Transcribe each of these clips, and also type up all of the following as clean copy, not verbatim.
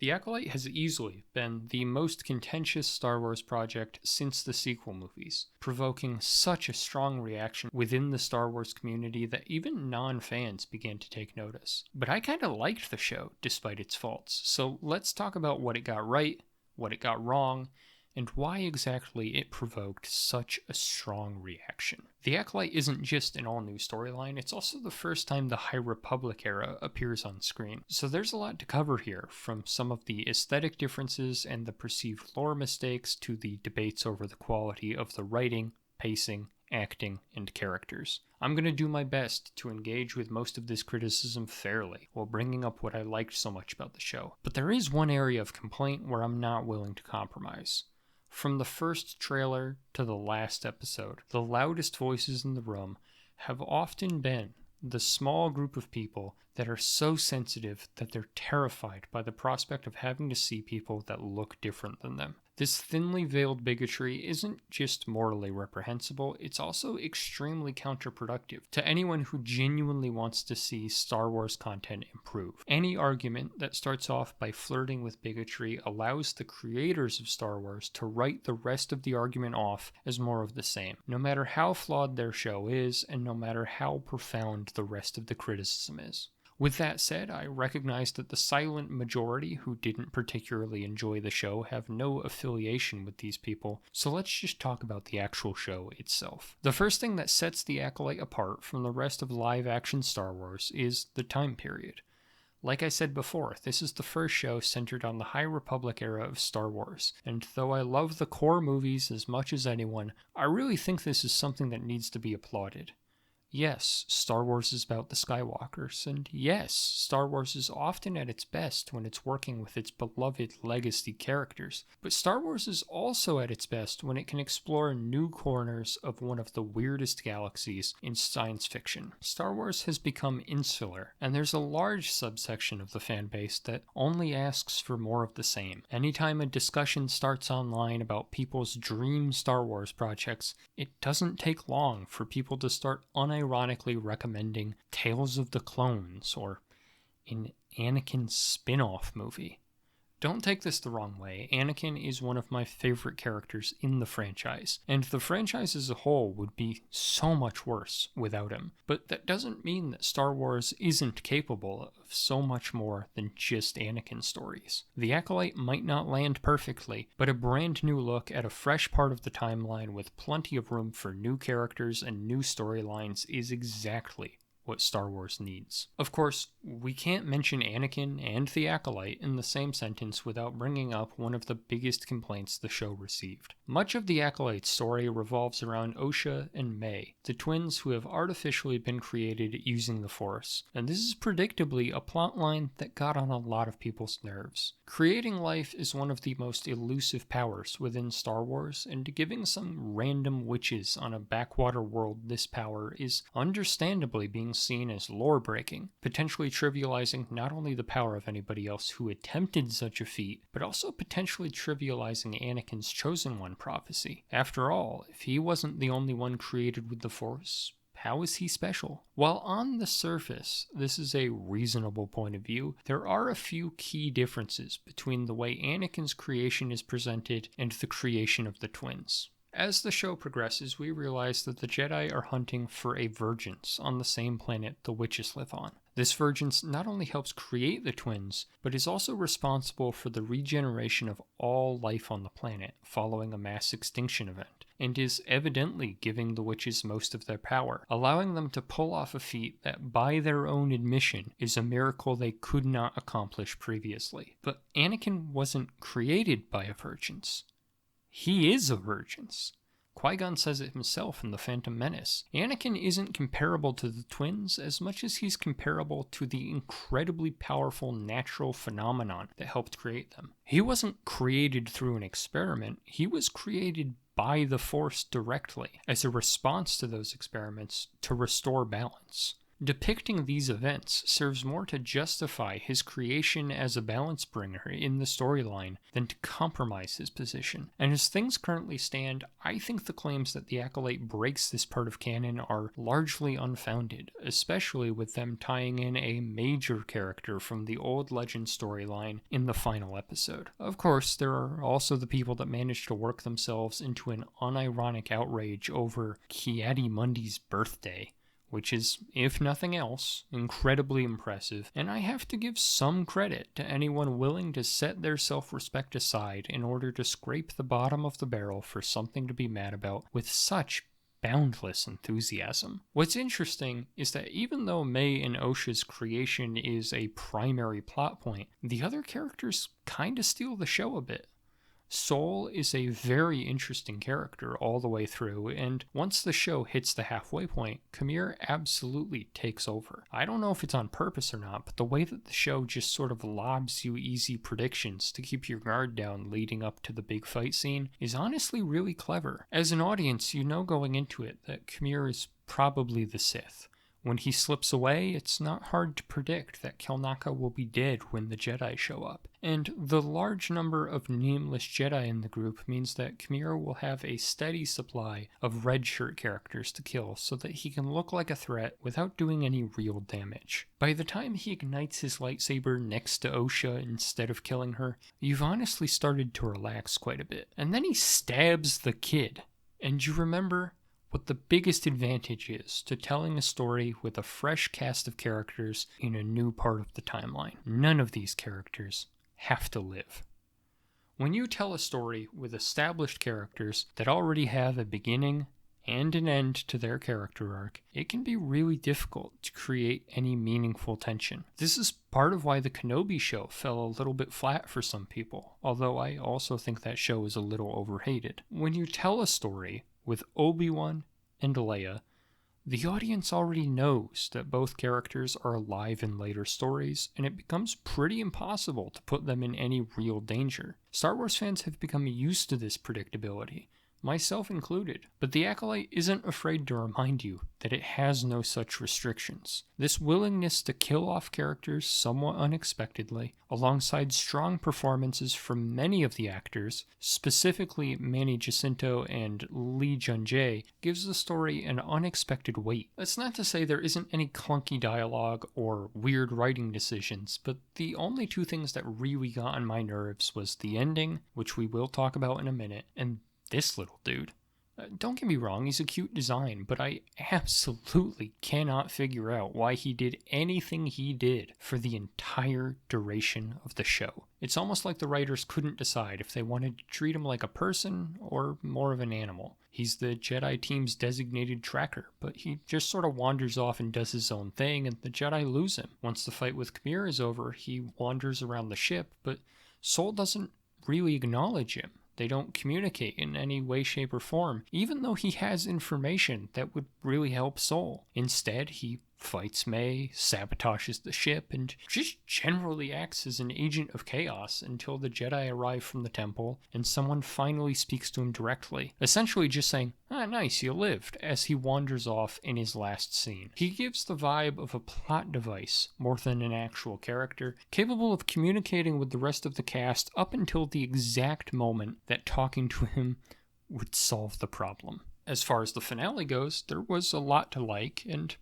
The Acolyte has easily been the most contentious Star Wars project since the sequel movies, provoking such a strong reaction within the Star Wars community that even non-fans began to take notice. But I kinda liked the show, despite its faults, so let's talk about what it got right, what it got wrong, and why exactly it provoked such a strong reaction. The Acolyte isn't just an all-new storyline, it's also the first time the High Republic era appears on screen. So there's a lot to cover here, from some of the aesthetic differences and the perceived lore mistakes to the debates over the quality of the writing, pacing, acting, and characters. I'm going to do my best to engage with most of this criticism fairly, while bringing up what I liked so much about the show. But there is one area of complaint where I'm not willing to compromise. From the first trailer to the last episode, the loudest voices in the room have often been the small group of people that are so sensitive that they're terrified by the prospect of having to see people that look different than them. This thinly veiled bigotry isn't just morally reprehensible, it's also extremely counterproductive to anyone who genuinely wants to see Star Wars content improve. Any argument that starts off by flirting with bigotry allows the creators of Star Wars to write the rest of the argument off as more of the same, no matter how flawed their show is, and no matter how profound the rest of the criticism is. With that said, I recognize that the silent majority who didn't particularly enjoy the show have no affiliation with these people, so let's just talk about the actual show itself. The first thing that sets the Acolyte apart from the rest of live-action Star Wars is the time period. Like I said before, this is the first show centered on the High Republic era of Star Wars, and though I love the core movies as much as anyone, I really think this is something that needs to be applauded. Yes, Star Wars is about the Skywalkers, and yes, Star Wars is often at its best when it's working with its beloved legacy characters, but Star Wars is also at its best when it can explore new corners of one of the weirdest galaxies in science fiction. Star Wars has become insular, and there's a large subsection of the fan base that only asks for more of the same. Anytime a discussion starts online about people's dream Star Wars projects, it doesn't take long for people to start unironically recommending Tales of the Clones or an Anakin spin-off movie. Don't take this the wrong way, Anakin is one of my favorite characters in the franchise, and the franchise as a whole would be so much worse without him. But that doesn't mean that Star Wars isn't capable of so much more than just Anakin stories. The Acolyte might not land perfectly, but a brand new look at a fresh part of the timeline with plenty of room for new characters and new storylines is exactly what Star Wars needs. Of course, we can't mention Anakin and the Acolyte in the same sentence without bringing up one of the biggest complaints the show received. Much of the Acolyte's story revolves around Osha and May, the twins who have artificially been created using the Force, and this is predictably a plotline that got on a lot of people's nerves. Creating life is one of the most elusive powers within Star Wars, and giving some random witches on a backwater world this power is understandably being seen as lore-breaking, potentially trivializing not only the power of anybody else who attempted such a feat, but also potentially trivializing Anakin's Chosen One prophecy. After all, if he wasn't the only one created with the Force, how is he special? While on the surface, this is a reasonable point of view, there are a few key differences between the way Anakin's creation is presented and the creation of the twins. As the show progresses, we realize that the Jedi are hunting for a Vergence on the same planet the witches live on. This Vergence not only helps create the twins, but is also responsible for the regeneration of all life on the planet following a mass extinction event, and is evidently giving the witches most of their power, allowing them to pull off a feat that, by their own admission, is a miracle they could not accomplish previously. But Anakin wasn't created by a Vergence. He is a Vergence. Qui-Gon says it himself in The Phantom Menace. Anakin isn't comparable to the twins as much as he's comparable to the incredibly powerful natural phenomenon that helped create them. He wasn't created through an experiment, he was created by the Force directly, as a response to those experiments to restore balance. Depicting these events serves more to justify his creation as a balance bringer in the storyline than to compromise his position. And as things currently stand, I think the claims that the Acolyte breaks this part of canon are largely unfounded, especially with them tying in a major character from the old Legend storyline in the final episode. Of course, there are also the people that manage to work themselves into an unironic outrage over Ki-Adi-Mundi's birthday, which is, if nothing else, incredibly impressive, and I have to give some credit to anyone willing to set their self-respect aside in order to scrape the bottom of the barrel for something to be mad about with such boundless enthusiasm. What's interesting is that even though Mei and Osha's creation is a primary plot point, the other characters kinda steal the show a bit. Soul is a very interesting character all the way through, and once the show hits the halfway point, Khmer absolutely takes over. I don't know if it's on purpose or not, but the way that the show just sort of lobs you easy predictions to keep your guard down leading up to the big fight scene is honestly really clever. As an audience, you know going into it that Khmer is probably the Sith. When he slips away, it's not hard to predict that Kelnaka will be dead when the Jedi show up. And the large number of nameless Jedi in the group means that Khmer will have a steady supply of red shirt characters to kill so that he can look like a threat without doing any real damage. By the time he ignites his lightsaber next to Osha instead of killing her, you've honestly started to relax quite a bit. And then he stabs the kid. And you remember what the biggest advantage is to telling a story with a fresh cast of characters in a new part of the timeline. None of these characters have to live. When you tell a story with established characters that already have a beginning and an end to their character arc, it can be really difficult to create any meaningful tension. This is part of why the Kenobi show fell a little bit flat for some people, although I also think that show is a little overhated. When you tell a story with Obi-Wan and Leia, the audience already knows that both characters are alive in later stories, and it becomes pretty impossible to put them in any real danger. Star Wars fans have become used to this predictability, myself included, but the Acolyte isn't afraid to remind you that it has no such restrictions. This willingness to kill off characters somewhat unexpectedly, alongside strong performances from many of the actors, specifically Manny Jacinto and Lee Jun-jae, gives the story an unexpected weight. That's not to say there isn't any clunky dialogue or weird writing decisions, but the only two things that really got on my nerves was the ending, which we will talk about in a minute, and this little dude. Don't get me wrong, he's a cute design, but I absolutely cannot figure out why he did anything he did for the entire duration of the show. It's almost like the writers couldn't decide if they wanted to treat him like a person or more of an animal. He's the Jedi team's designated tracker, but he just sort of wanders off and does his own thing, and the Jedi lose him. Once the fight with Khmer is over, he wanders around the ship, but Soul doesn't really acknowledge him. They don't communicate in any way, shape, or form, even though he has information that would really help Soul. Instead, he fights Mei, sabotages the ship, and just generally acts as an agent of chaos until the Jedi arrive from the temple and someone finally speaks to him directly, essentially just saying, "Ah, nice, you lived," as he wanders off in his last scene. He gives the vibe of a plot device more than an actual character, capable of communicating with the rest of the cast up until the exact moment that talking to him would solve the problem. As far as the finale goes, there was a lot to like, and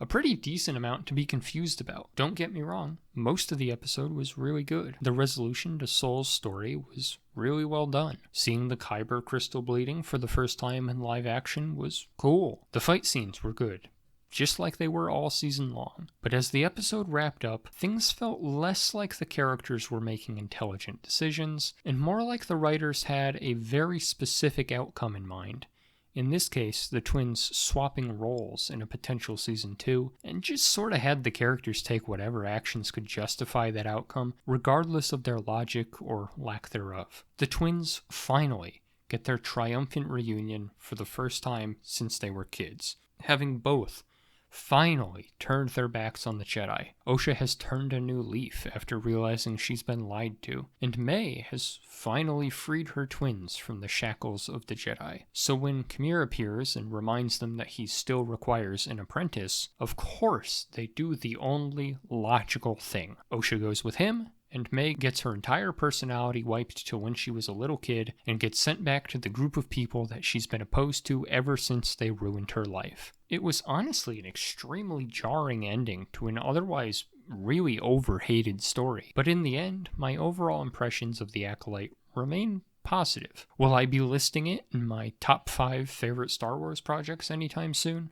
a pretty decent amount to be confused about. Don't get me wrong, most of the episode was really good. The resolution to Soul's story was really well done. Seeing the Kyber crystal bleeding for the first time in live action was cool. The fight scenes were good, just like they were all season long. But as the episode wrapped up, things felt less like the characters were making intelligent decisions, and more like the writers had a very specific outcome in mind. In this case, the twins swapping roles in a potential season 2, and just sort of had the characters take whatever actions could justify that outcome, regardless of their logic or lack thereof. The twins finally get their triumphant reunion for the first time since they were kids, having both finally turned their backs on the Jedi. Osha has turned a new leaf after realizing she's been lied to, and May has finally freed her twins from the shackles of the Jedi. So when Khmer appears and reminds them that he still requires an apprentice, of course they do the only logical thing. Osha goes with him, and May gets her entire personality wiped to when she was a little kid and gets sent back to the group of people that she's been opposed to ever since they ruined her life. It was honestly an extremely jarring ending to an otherwise really over-hated story, but in the end, my overall impressions of The Acolyte remain positive. Will I be listing it in my top 5 favorite Star Wars projects anytime soon?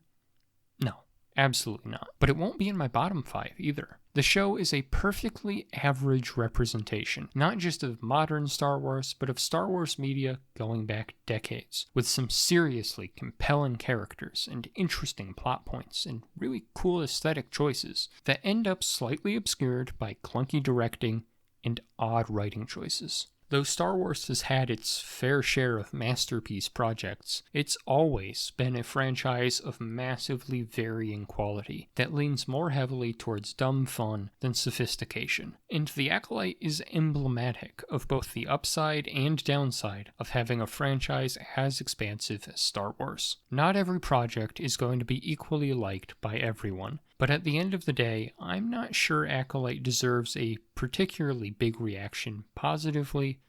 No. Absolutely not. But it won't be in my bottom 5 either. The show is a perfectly average representation, not just of modern Star Wars, but of Star Wars media going back decades, with some seriously compelling characters and interesting plot points and really cool aesthetic choices that end up slightly obscured by clunky directing and odd writing choices. Though Star Wars has had its fair share of masterpiece projects, it's always been a franchise of massively varying quality that leans more heavily towards dumb fun than sophistication. And The Acolyte is emblematic of both the upside and downside of having a franchise as expansive as Star Wars. Not every project is going to be equally liked by everyone, but at the end of the day, I'm not sure Acolyte deserves a particularly big reaction, positively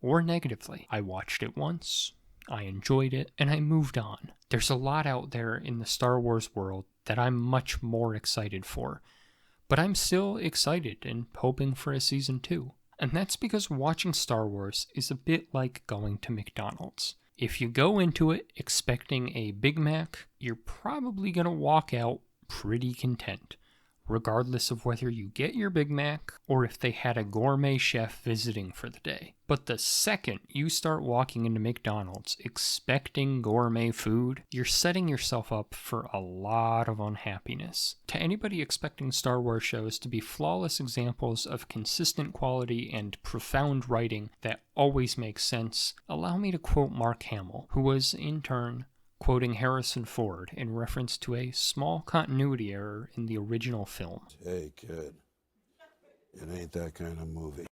or negatively. I watched it once, I enjoyed it, and I moved on. There's a lot out there in the Star Wars world that I'm much more excited for, but I'm still excited and hoping for a season 2. And that's because watching Star Wars is a bit like going to McDonald's. If you go into it expecting a Big Mac, you're probably going to walk out pretty content, regardless of whether you get your Big Mac or if they had a gourmet chef visiting for the day. But the second you start walking into McDonald's expecting gourmet food, you're setting yourself up for a lot of unhappiness. To anybody expecting Star Wars shows to be flawless examples of consistent quality and profound writing that always makes sense, allow me to quote Mark Hamill, who was, in turn, quoting Harrison Ford in reference to a small continuity error in the original film. Hey, kid, it ain't that kind of movie.